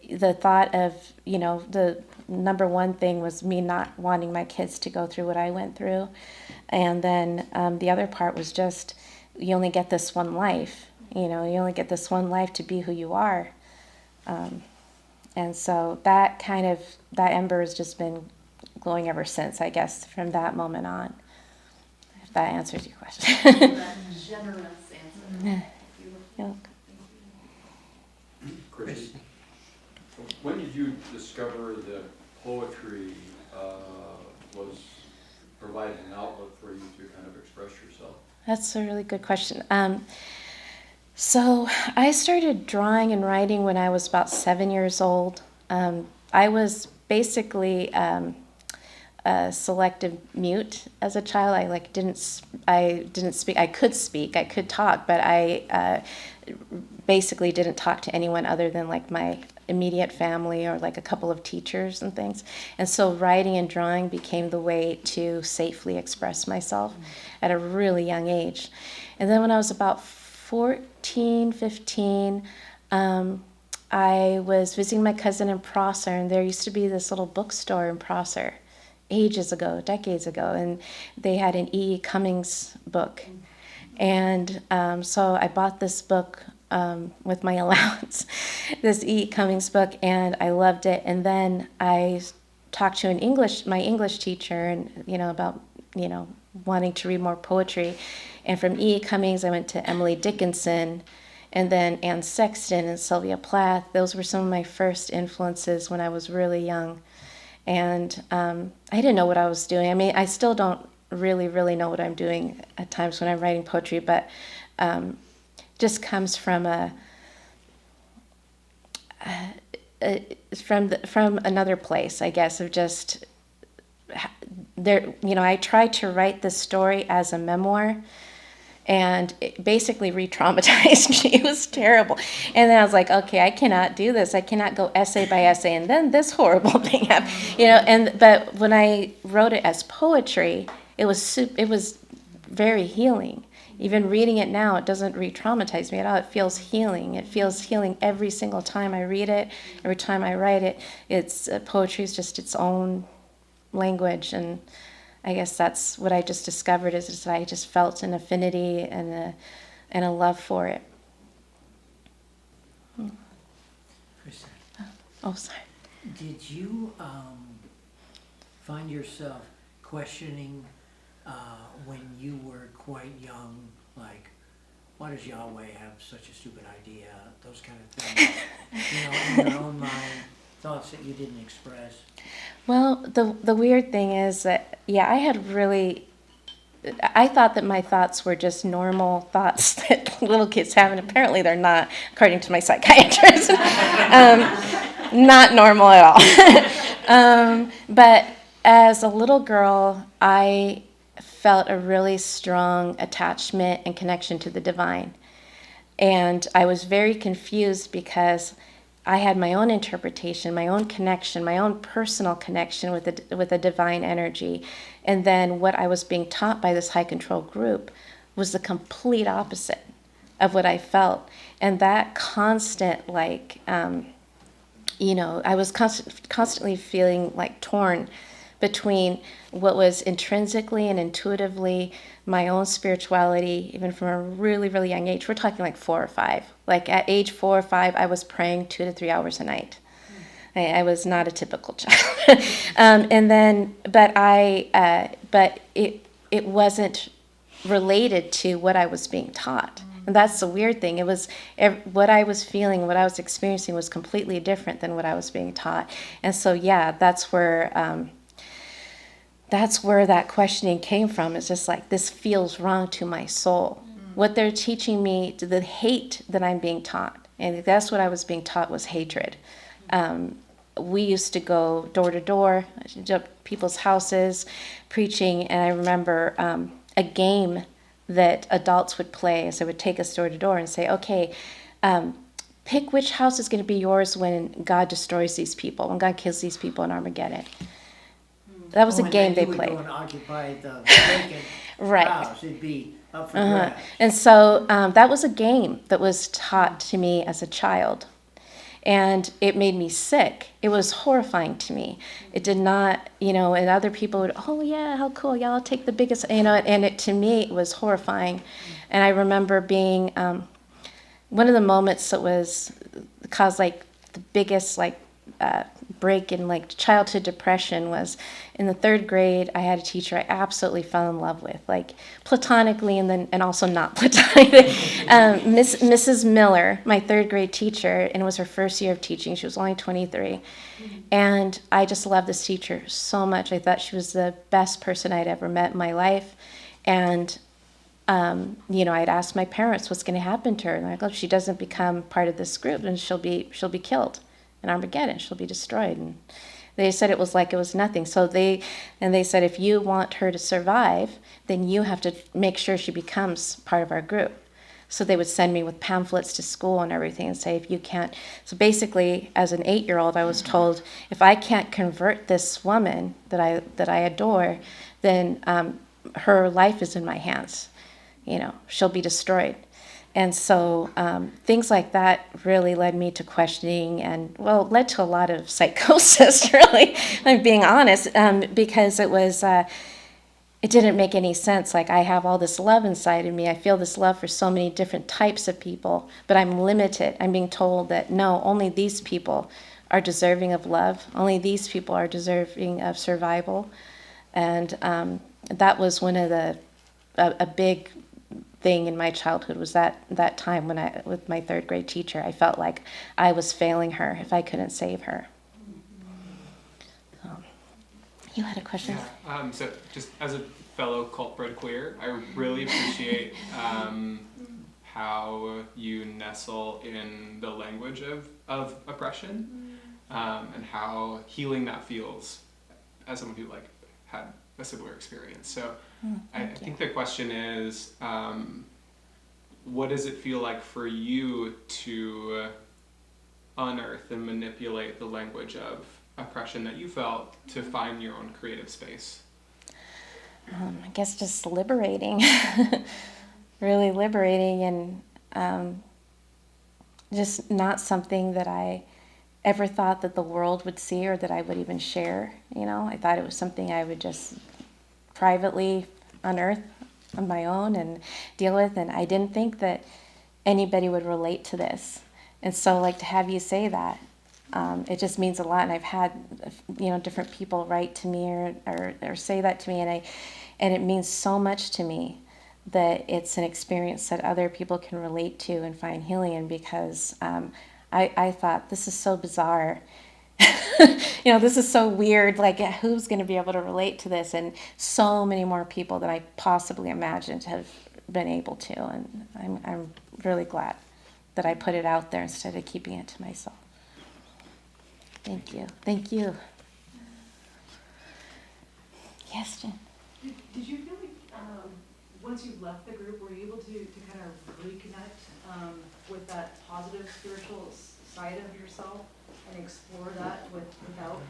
the thought of, the number one thing was me not wanting my kids to go through what I went through. And then the other part was just, you only get this one life. You only get this one life to be who you are. And so that ember has just been glowing ever since, I guess, from that moment on, if that answers your question. That generous answer. Yeah. Kristy, when did you discover that poetry was providing an outlet for you to kind of express yourself? That's a really good question. So I started drawing and writing when I was about 7 years old. I was basically a selective mute as a child. I didn't speak. I could speak. I could talk, but I basically didn't talk to anyone other than like my immediate family or like a couple of teachers and things. And so writing and drawing became the way to safely express myself at a really young age. And then when I was about 14, 15, I was visiting my cousin in Prosser, and there used to be this little bookstore in Prosser ages ago, decades ago, and they had an E. Cummings book. And so I bought this book with my allowance, this E. Cummings book, and I loved it. And then I talked to my English teacher, and about wanting to read more poetry. And from E. Cummings, I went to Emily Dickinson, and then Anne Sexton and Sylvia Plath. Those were some of my first influences when I was really young. And I didn't know what I was doing. I mean, I still don't really know what I'm doing at times when I'm writing poetry, but just comes from from another place, I guess, of just there. I tried to write this story as a memoir, and it basically re-traumatized me. It was terrible. And then I was like, okay, I cannot do this. I cannot go essay by essay, and then this horrible thing happened. But when I wrote it as poetry, it was very healing. Even reading it now, it doesn't re-traumatize me at all. It feels healing. It feels healing every single time I read it, every time I write it. It's poetry is just its own language, and I guess that's what I just discovered is that I just felt an affinity and a love for it. Kristy, Oh, sorry. did you find yourself questioning when you were quite young, like, why does Yahweh have such a stupid idea? Those kind of things. In your own mind, thoughts that you didn't express. Well, the weird thing is that, I thought that my thoughts were just normal thoughts that little kids have, and apparently they're not, according to my psychiatrist. Not normal at all. But as a little girl, I felt a really strong attachment and connection to the divine. And I was very confused because I had my own interpretation, my own connection, my own personal connection with the divine energy. And then what I was being taught by this high control group was the complete opposite of what I felt. And that constant, I was constantly feeling like torn between what was intrinsically and intuitively my own spirituality, even from a really, really young age. We're talking like 4 or 5. Like at age 4 or 5, I was praying 2 to 3 hours a night. I was not a typical child. But it wasn't related to what I was being taught. And that's the weird thing. It was what I was feeling, what I was experiencing was completely different than what I was being taught. And so, that's where that questioning came from. It's just like, this feels wrong to my soul. What they're teaching me, the hate that I'm being taught, and that's what I was being taught, was hatred. We used to go door to door to people's houses preaching, and I remember a game that adults would play. So they would take us door to door and say, okay, pick which house is going to be yours when God destroys these people, when God kills these people in Armageddon. That was a game they played. You would go and occupy the vacant Right. house. It'd be up for grabs. And so that was a game that was taught to me as a child. And it made me sick. It was horrifying to me. It did not, and other people would, oh yeah, how cool, yeah, I'll take the biggest, and to me it was horrifying. And I remember being, one of the moments that caused like the biggest break in childhood depression was in the 3rd grade. I had a teacher I absolutely fell in love with, platonically and also not platonically. Mrs. Miller, my 3rd grade teacher, and it was her first year of teaching. She was only 23. And I just loved this teacher so much. I thought she was the best person I'd ever met in my life. And I'd asked my parents what's going to happen to her, and they're like, oh, if she doesn't become part of this group, then she'll be killed in Armageddon. She'll be destroyed. And they said it was like it was nothing. So they said, if you want her to survive, then you have to make sure she becomes part of our group. So they would send me with pamphlets to school and everything and say, if you can't. So basically, as an 8-year-old, I was told, if I can't convert this woman that I adore, then her life is in my hands. She'll be destroyed. And so things like that really led me to questioning and, led to a lot of psychosis, really, I'm being honest, because it didn't make any sense. Like, I have all this love inside of me. I feel this love for so many different types of people, but I'm limited. I'm being told that, no, only these people are deserving of love. Only these people are deserving of survival. And that was one of a big thing in my childhood, was that time when with my 3rd grade teacher, I felt like I was failing her if I couldn't save her. You had a question? Yeah, so just as a fellow cult-bred queer, I really appreciate how you nestle in the language of oppression, and how healing that feels as someone who had a similar experience. So I think the question is, what does it feel like for you to unearth and manipulate the language of oppression that you felt to find your own creative space? I guess just liberating, really liberating, and just not something that I ever thought that the world would see or that I would even share. I thought it was something I would just privately unearth on my own and deal with, and I didn't think that anybody would relate to this. And so, to have you say that, it just means a lot. And I've had, different people write to me or say that to me, and it means so much to me that it's an experience that other people can relate to and find healing in, because I thought, this is so bizarre. This is so weird. Who's going to be able to relate to this? And so many more people than I possibly imagined have been able to. And I'm really glad that I put it out there instead of keeping it to myself. Thank you. Thank you. Yes, Jen? Did you feel like once you left the group, were you able to kind of reconnect with that positive spiritual side of yourself and explore that without,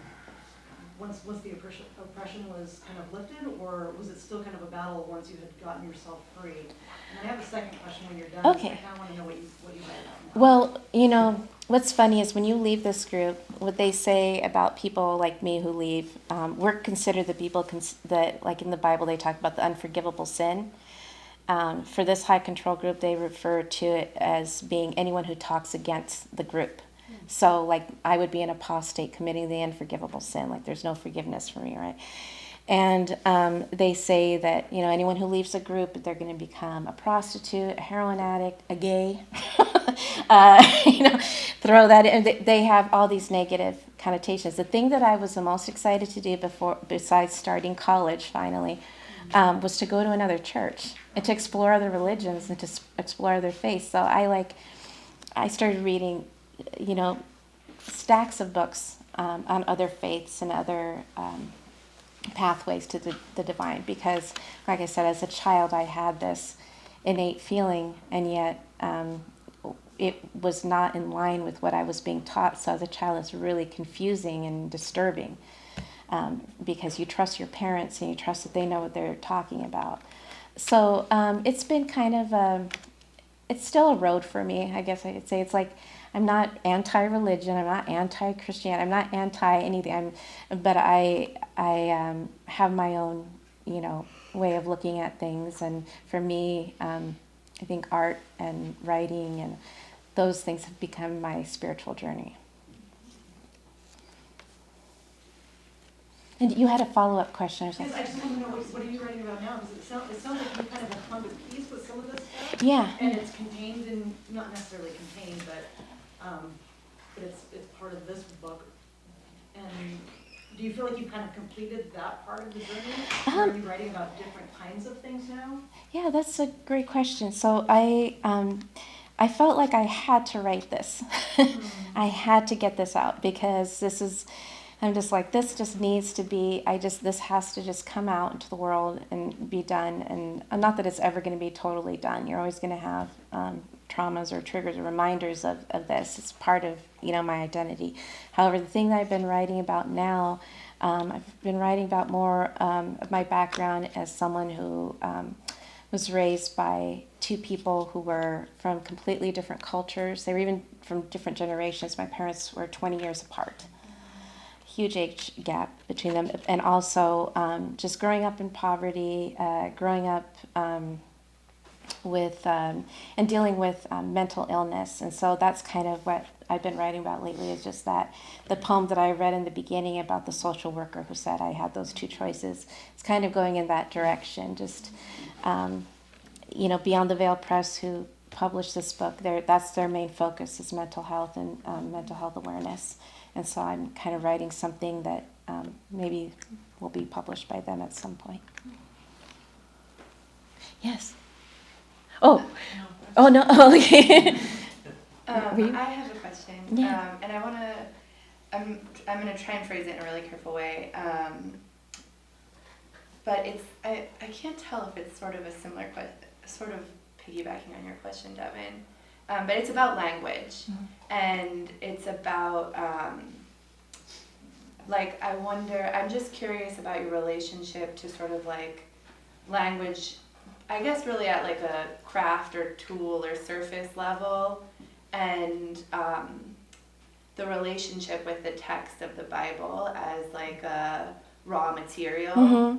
once the oppression was kind of lifted, or was it still kind of a battle once you had gotten yourself free? And I have a second question when you're done. Okay. I kind of want to know what you read about now. Well, what's funny is when you leave this group, what they say about people like me who leave, we're considered the people that, like in the Bible, they talk about the unforgivable sin. For this high control group, they refer to it as being anyone who talks against the group. So, I would be an apostate committing the unforgivable sin. There's no forgiveness for me, right? And they say that, anyone who leaves a group, they're going to become a prostitute, a heroin addict, a gay. Throw that in. They have all these negative connotations. The thing that I was the most excited to do besides starting college finally, was to go to another church and to explore other religions and to explore other faiths. So I started reading, stacks of books on other faiths and other pathways to the divine, because, like I said, as a child I had this innate feeling, and yet it was not in line with what I was being taught. So as a child, it's really confusing and disturbing, because you trust your parents and you trust that they know what they're talking about. So it's been kind of it's still a road for me, I guess I could say. It's I'm not anti-religion, I'm not anti-Christianity, I'm not anti-anything, but I have my own, way of looking at things. And for me, I think art and writing and those things have become my spiritual journey. And you had a follow-up question or something? Yes, I just want to know, what are you writing about now? Because it sounds like you kind of have come to peace with some of this stuff. Yeah. And it's contained in, not necessarily contained, but it's part of this book. And do you feel like you've kind of completed that part of the journey? Are you writing about different kinds of things now? Yeah, that's a great question. So I felt like I had to write this. I had to get this out because I'm just like, this just needs to be, this has to just come out into the world and be done. And not that it's ever going to be totally done. You're always going to have traumas or triggers or reminders of this. It's part of, my identity. However, the thing that I've been writing about now, I've been writing about more of my background as someone who was raised by two people who were from completely different cultures. They were even from different generations. My parents were 20 years apart. Huge age gap between them. And also just growing up in poverty, growing up with, and dealing with mental illness. And so that's kind of what I've been writing about lately, is just that the poem that I read in the beginning about the social worker who said I had those two choices. It's kind of going in that direction. Just, Beyond the Veil Press, who published this book, that's their main focus, is mental health and mental health awareness. And so I'm kind of writing something that maybe will be published by them at some point. Yes. Oh no. Oh, okay. I have a question, Yeah. and I'm going to try and phrase it in a really careful way. But I can't tell if it's sort of a similar question, sort of piggybacking on your question, Devin. But it's about language, and it's about, I'm just curious about your relationship to sort of like language, I guess really at like a craft or tool or surface level, and the relationship with the text of the Bible as like a raw material.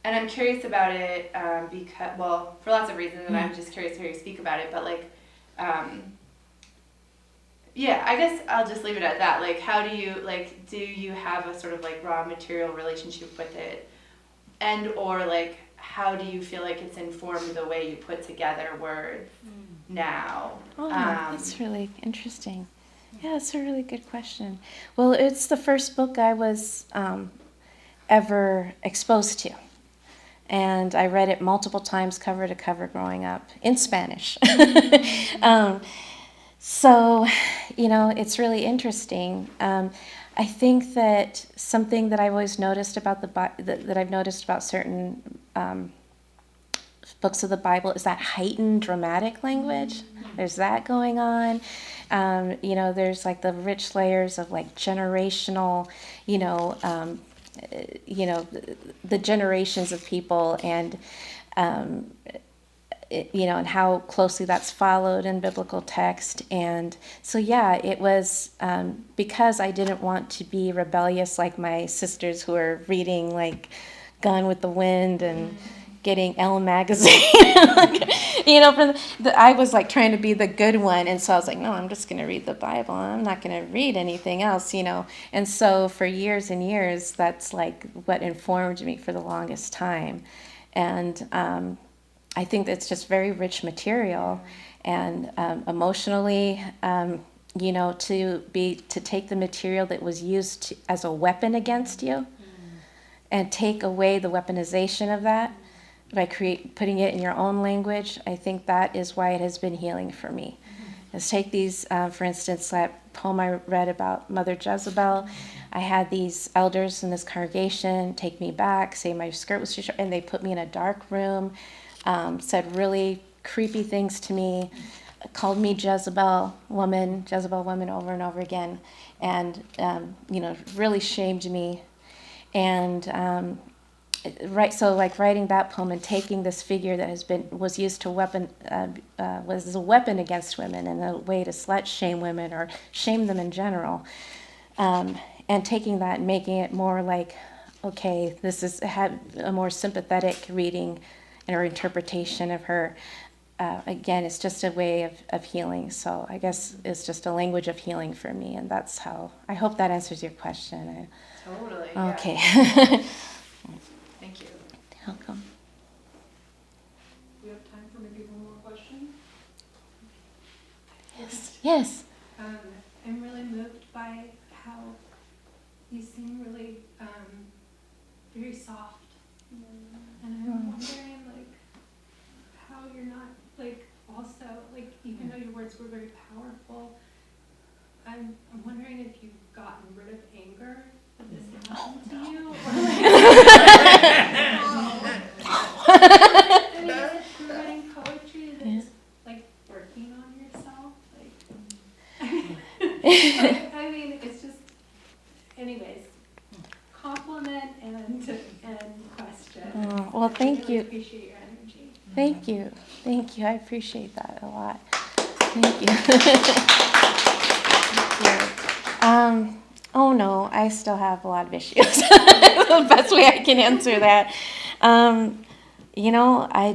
And I'm curious about it because, well, for lots of reasons, and I'm just curious to hear you speak about it, but like, yeah, I guess I'll just leave it at that. Like, how do you have a sort of like raw material relationship with it? And or like, how do you feel like it's informed the way you put together words now? Oh, that's really interesting. Yeah, that's a really good question. Well, it's the first book I was ever exposed to. And I read it multiple times, cover to cover, growing up, in Spanish. So, it's really interesting. I think that something that I've always noticed about that I've noticed about certain books of the Bible is that heightened dramatic language. There's that going on. There's like the rich layers of like generational, the generations of people, and and how closely that's followed in biblical text. And so, yeah, it was because I didn't want to be rebellious like my sisters who are reading like Gone with the Wind and getting Elle magazine. I was like trying to be the good one, and so I was like, no, I'm just going to read the Bible. I'm not going to read anything else, And so for years and years, that's like what informed me for the longest time. And I think it's just very rich material, and emotionally, to take the material that was used as a weapon against you, and take away the weaponization of that by putting it in your own language. I think that is why it has been healing for me. Let's take these, for instance, that poem I read about Mother Jezebel. I had these elders in this congregation take me back, say my skirt was too short, and they put me in a dark room, said really creepy things to me, called me Jezebel woman over and over again, and really shamed me. And so like writing that poem and taking this figure that was used to was a weapon against women and a way to slut shame women or shame them in general, and taking that and making it more like, okay, had a more sympathetic reading or interpretation of her. Again, it's just a way of healing. So I guess it's just a language of healing for me, and that's how. I hope that answers your question. Totally. Okay. Yeah. Thank you. Welcome. We have time for maybe one more question? Yes. I'm really moved by how you seem really very soft. And I'm wondering, like, how you're not, like, also, like, even though your words were very powerful, I'm wondering if you've gotten rid of anger, that this happened to you, or like, I mean, is it through writing poetry that's like working on yourself? Like, I mean, it's just, anyways, compliment and question. Well, thank I really you. appreciate your energy. Thank you. Thank you. I appreciate that a lot. Thank you. Thank you. Oh no, I still have a lot of issues. The best way I can answer that. You know, I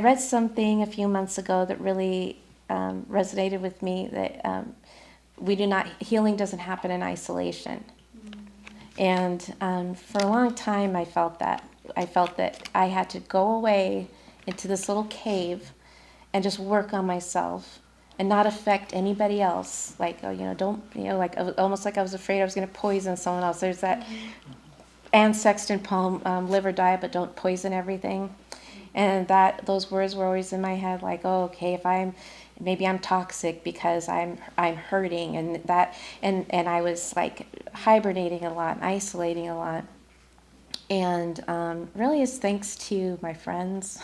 read something a few months ago that really resonated with me, that healing doesn't happen in isolation. And for a long time I felt that I had to go away into this little cave and just work on myself and not affect anybody else. Like, oh, you know, don't, you know, like almost like I was afraid I was going to poison someone else. There's that Anne Sexton poem, Live or Die, but don't poison everything. And those words were always in my head, like, oh, okay, maybe I'm toxic because I'm hurting, and I was like hibernating a lot, isolating a lot. And really it's thanks to my friends,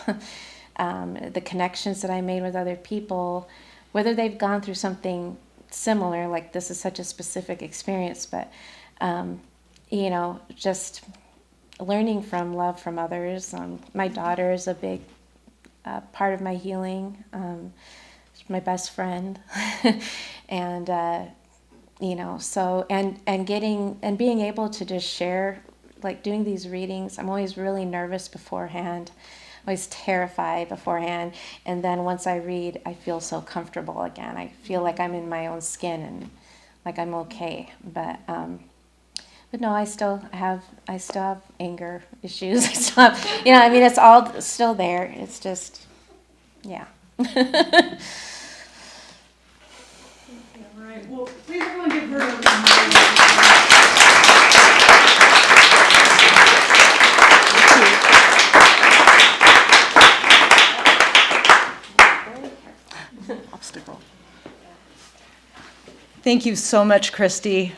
the connections that I made with other people, whether they've gone through something similar, like this is such a specific experience, but you know, just learning from love from others. My daughter is a big part of my healing. She's my best friend. And you know, so and being able to just share, like doing these readings, I'm always really nervous beforehand, always terrified beforehand, and then once I read, I feel so comfortable again. I feel like I'm in my own skin and like I'm okay. But no, I still have anger issues. I still have, you know, I mean, it's all still there. It's just, yeah. All right. Well, please everyone give her a obstacle. Thank you so much, Kristy.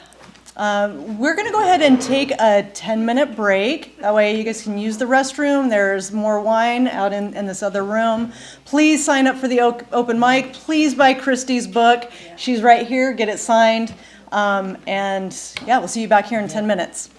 We're going to go ahead and take a 10-minute break. That way you guys can use the restroom. There's more wine out in this other room. Please sign up for the open mic. Please buy Kristy's book. She's right here. Get it signed. And yeah, we'll see you back here in 10 minutes.